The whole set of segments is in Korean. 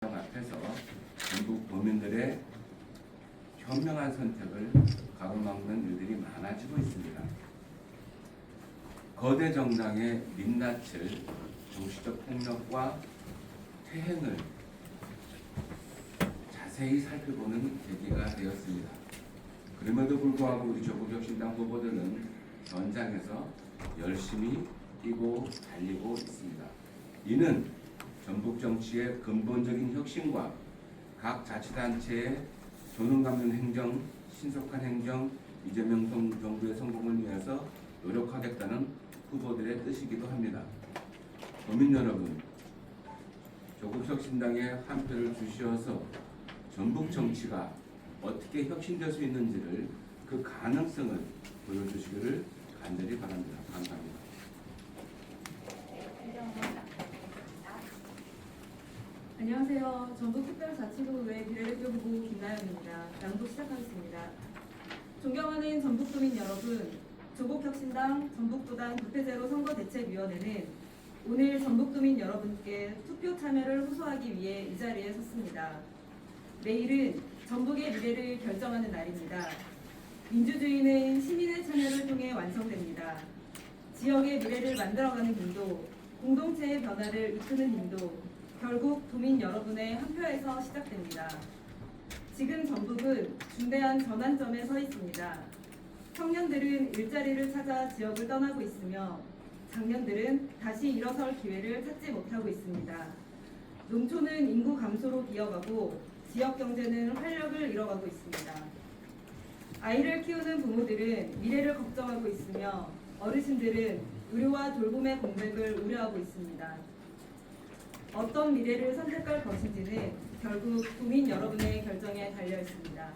앞에서 전국 도민들의 현명한 선택을 가로막는 일들이 많아지고 있습니다. 거대 정당의 민낯을 정치적 폭력과 퇴행을 자세히 살펴보는 계기가 되었습니다. 그럼에도 불구하고 우리 조국혁신당 후보들은 전장에서 열심히 뛰고 달리고 있습니다. 이는 전북 정치의 근본적인 혁신과 각 자치단체의 존엄감 있는 행정, 신속한 행정, 이재명 정부의 성공을 위해서 노력하겠다는 후보들의 뜻이기도 합니다. 도민 여러분, 조국혁신당에 한 표를 주시어서 전북 정치가 어떻게 혁신될 수 있는지를 그 가능성을 보여주시기를 간절히 바랍니다. 감사합니다. 안녕하세요. 전북특별자치도의회 비례대표 후보 김나영입니다. 낭독 시작하겠습니다. 존경하는 전북도민 여러분, 조국혁신당 전북도당 부패제로 선거대책위원회는 오늘 전북도민 여러분께 투표 참여를 호소하기 위해 이 자리에 섰습니다. 내일은 전북의 미래를 결정하는 날입니다. 민주주의는 시민의 참여를 통해 완성됩니다. 지역의 미래를 만들어가는 힘도, 공동체의 변화를 이끄는 힘도 결국 도민 여러분의 한 표에서 시작됩니다. 지금 전북은 중대한 전환점에 서 있습니다. 청년들은 일자리를 찾아 지역을 떠나고 있으며 장년들은 다시 일어설 기회를 찾지 못하고 있습니다. 농촌은 인구 감소로 비어가고 지역 경제는 활력을 잃어가고 있습니다. 아이를 키우는 부모들은 미래를 걱정하고 있으며 어르신들은 의료와 돌봄의 공백을 우려하고 있습니다. 어떤 미래를 선택할 것인지는 결국 도민 여러분의 결정에 달려 있습니다.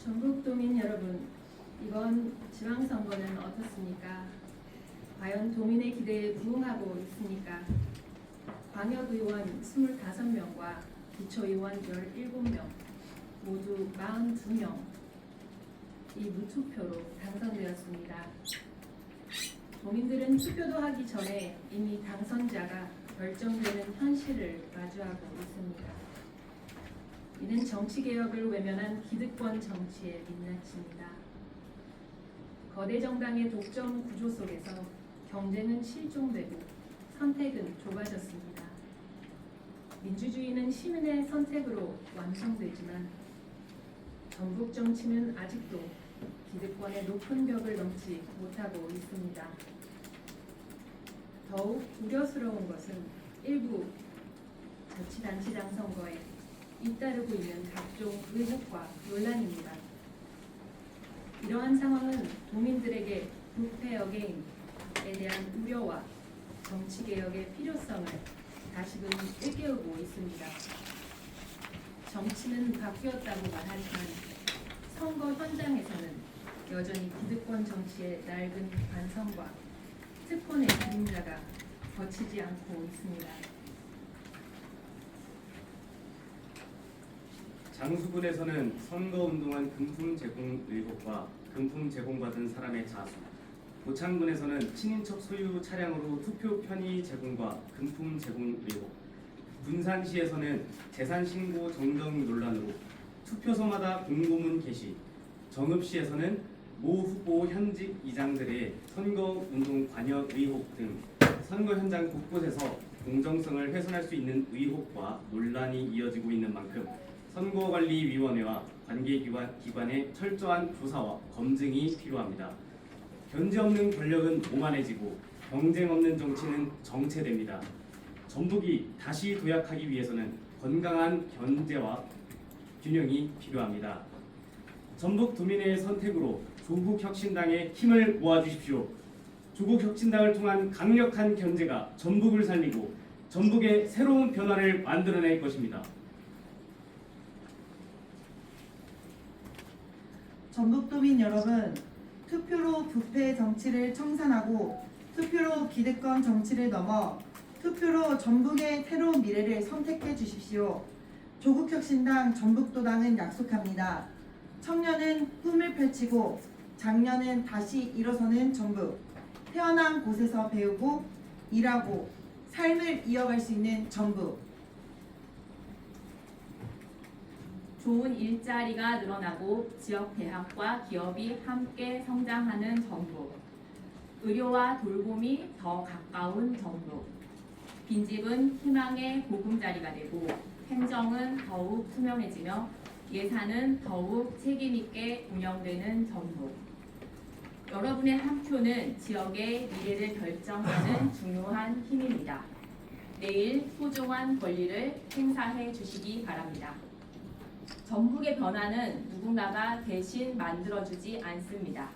전북도민 여러분, 이번 지방선거는 어떻습니까? 과연 도민의 기대에 부응하고 있습니까? 광역의원 25명과 기초의원 17명, 모두 42명, 이 무투표로 당선되었습니다. 도민들은 투표도 하기 전에 이미 당선자가 결정되는 현실을 마주하고 있습니다. 이는 정치개혁을 외면한 기득권 정치의 민낯입니다. 거대 정당의 독점 구조 속에서 경쟁은 실종되고 선택은 좁아졌습니다. 민주주의는 시민의 선택으로 완성되지만 전북 정치는 아직도 기득권의 높은 벽을 넘지 못하고 있습니다. 더욱 우려스러운 것은 일부 자치단체장 선거에 잇따르고 있는 각종 의혹과 논란입니다. 이러한 상황은 도민들에게 부패 어게인에 대한 우려와 정치개혁의 필요성을 다시금 일깨우고 있습니다. 정치는 바뀌었다고 말하지만 선거 현장에서는 여전히 기득권 정치의 낡은 관성과 특권의 그림자가 거치지 않고 있습니다. 장수군에서는 선거운동한 금품 제공 의혹과 금품 제공받은 사람의 자수, 고창군에서는 친인척 소유 차량으로 투표 편의 제공과 금품 제공 의혹, 군산시에서는 재산 신고 정정 논란으로 투표소마다 공고문 게시, 정읍시에서는 모 후보 현직 이장들의 선거운동 관여 의혹 등 선거 현장 곳곳에서 공정성을 훼손할 수 있는 의혹과 논란이 이어지고 있는 만큼 선거관리위원회와 관계기관의 철저한 조사와 검증이 필요합니다. 견제 없는 권력은 오만해지고 경쟁 없는 정치는 정체됩니다. 전북이 다시 도약하기 위해서는 건강한 견제와 균형이 필요합니다. 전북 도민의 선택으로 조국혁신당의 힘을 모아주십시오. 조국혁신당을 통한 강력한 견제가 전북을 살리고 전북의 새로운 변화를 만들어낼 것입니다. 전북도민 여러분, 투표로 부패 정치를 청산하고 투표로 기득권 정치를 넘어 투표로 전북의 새로운 미래를 선택해 주십시오. 조국혁신당 전북도당은 약속합니다. 청년은 꿈을 펼치고 장년은 다시 일어서는 전북, 태어난 곳에서 배우고 일하고 삶을 이어갈 수 있는 전북. 좋은 일자리가 늘어나고 지역 대학과 기업이 함께 성장하는 전북. 의료와 돌봄이 더 가까운 전북. 빈집은 희망의 보금자리가 되고 행정은 더욱 투명해지며 예산은 더욱 책임있게 운영되는 전북. 여러분의 한 표는 지역의 미래를 결정하는 중요한 힘입니다. 내일 소중한 권리를 행사해 주시기 바랍니다. 전북의 변화는 누군가가 대신 만들어주지 않습니다.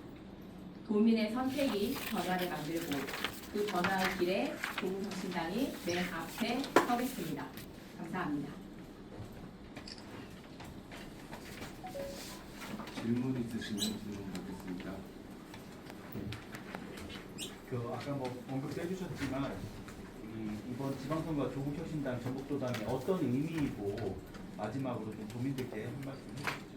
도민의 선택이 변화를 만들고 그 변화의 길에 조국혁신당이 맨 앞에 서겠습니다. 감사합니다. 질문 있으시면 질문 받겠습니다. 아까 언급해 주셨지만 이번 지방선거 조국혁신당 전북도당의 어떤 의미이고 마지막으로 좀 도민들께 한 말씀 해주시죠.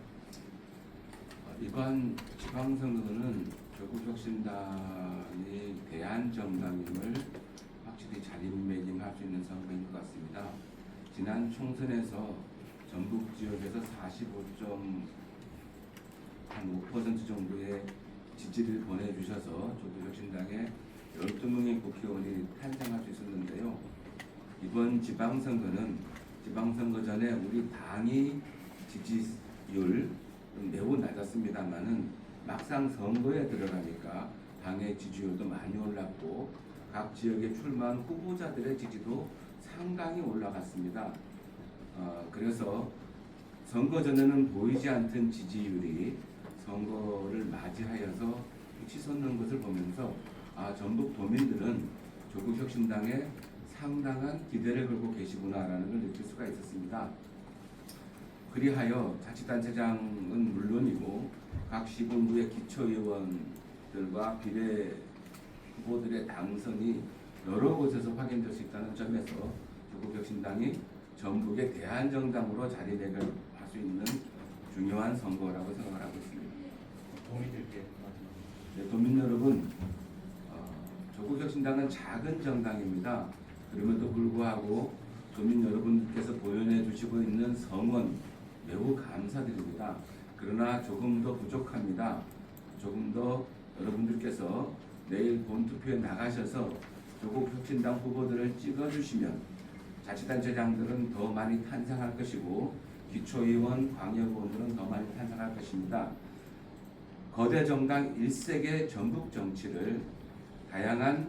이번 지방선거는 조국혁신당이 대한정당임을 확실히 자리매김할 수 있는 선거인 것 같습니다. 지난 총선에서 전북 지역에서 45.5% 정도의 지지를 보내주셔서 조국혁신당에 12명의 국회의원이 탄생할 수 있었는데요. 이번 지방선거는 지방선거 전에 우리 당이 지지율 매우 낮았습니다만은 막상 선거에 들어가니까 당의 지지율도 많이 올랐고 각 지역에 출마한 후보자들의 지지도 상당히 올라갔습니다. 그래서 선거 전에는 보이지 않던 지지율이 선거를 맞이하여서 치솟는 것을 보면서 전북 도민들은 조국혁신당에 상당한 기대를 걸고 계시구나라는 걸 느낄 수가 있었습니다. 그리하여 자치단체장은 물론이고 각 시군구의 기초의원들과 비례 후보들의 당선이 여러 곳에서 확인될 수 있다는 점에서 조국혁신당이 전북의 대한정당으로 자리매김할 수 있는 중요한 선거라고 생각을 하고 있습니다. 도민들께 네, 도민 여러분, 조국혁신당은 작은 정당입니다. 그럼에도 불구하고 도민 여러분께서 보연해 주시고 있는 성원 매우 감사드립니다. 그러나 조금 더 부족합니다. 조금 더 여러분들께서 내일 본투표에 나가셔서 조국혁신당 후보들을 찍어주시면 자치단체장들은 더 많이 탄생할 것이고 기초의원, 광역의원들은 더 많이 탄생할 것입니다. 거대 정당 1세계 전북 정치를 다양한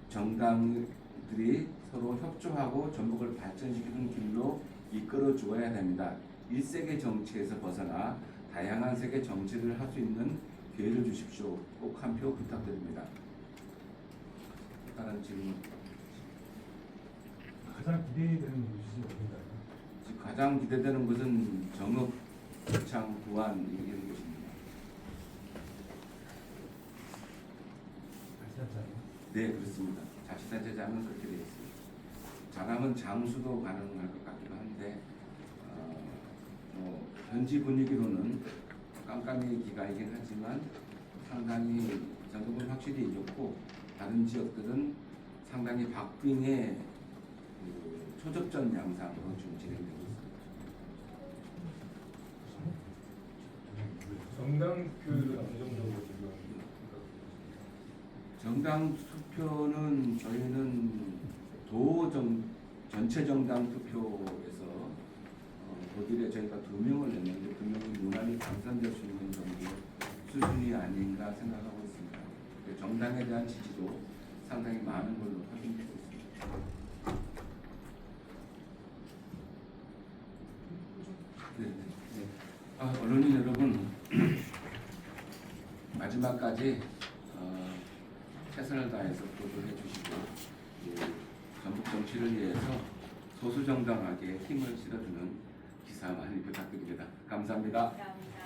정당들이 서로 협조하고 전북을 발전시키는 길로 이끌어 주어야 됩니다. 1세계 정치에서 벗어나 다양한 세계 정치를 할 수 있는 기회를 주십시오. 꼭 한 표 부탁드립니다. 다른 질문. 가장 기대되는 것이 어딘가요? 가장 기대되는 것은 정읍 창 구안 이런 것입니다. 발사자요? 네, 그렇습니다. 자치단체장은 그렇게 되어 있습니다. 장암은 장수도 가능할 것 같기도 한데 현지 분위기로는 깜깜이기가 있긴 하지만 상당히 전북은 확실히 이겼고 다른 지역들은 상당히 박빙의 초접전 양상으로 지금 진행되고 있습니다. 정당 투표를 안정적으로 지금 정당 투표는 저희는 전체 정당 투표에서 거기에 저희가 2명을 냈는데 2명이 무난히 당선될 수 있는 정도 수준이 아닌가 생각하고 있습니다. 정당에 대한 지지도 상당히 많은 걸로 확인되고 있습니다. 네. 언론인 여러분, 마지막까지 최선을 다해서 보도해 주시고 전북 정치를 위해서 소수정당하게 힘을 실어주는 기사 많이 부탁드립니다. 감사합니다. 감사합니다.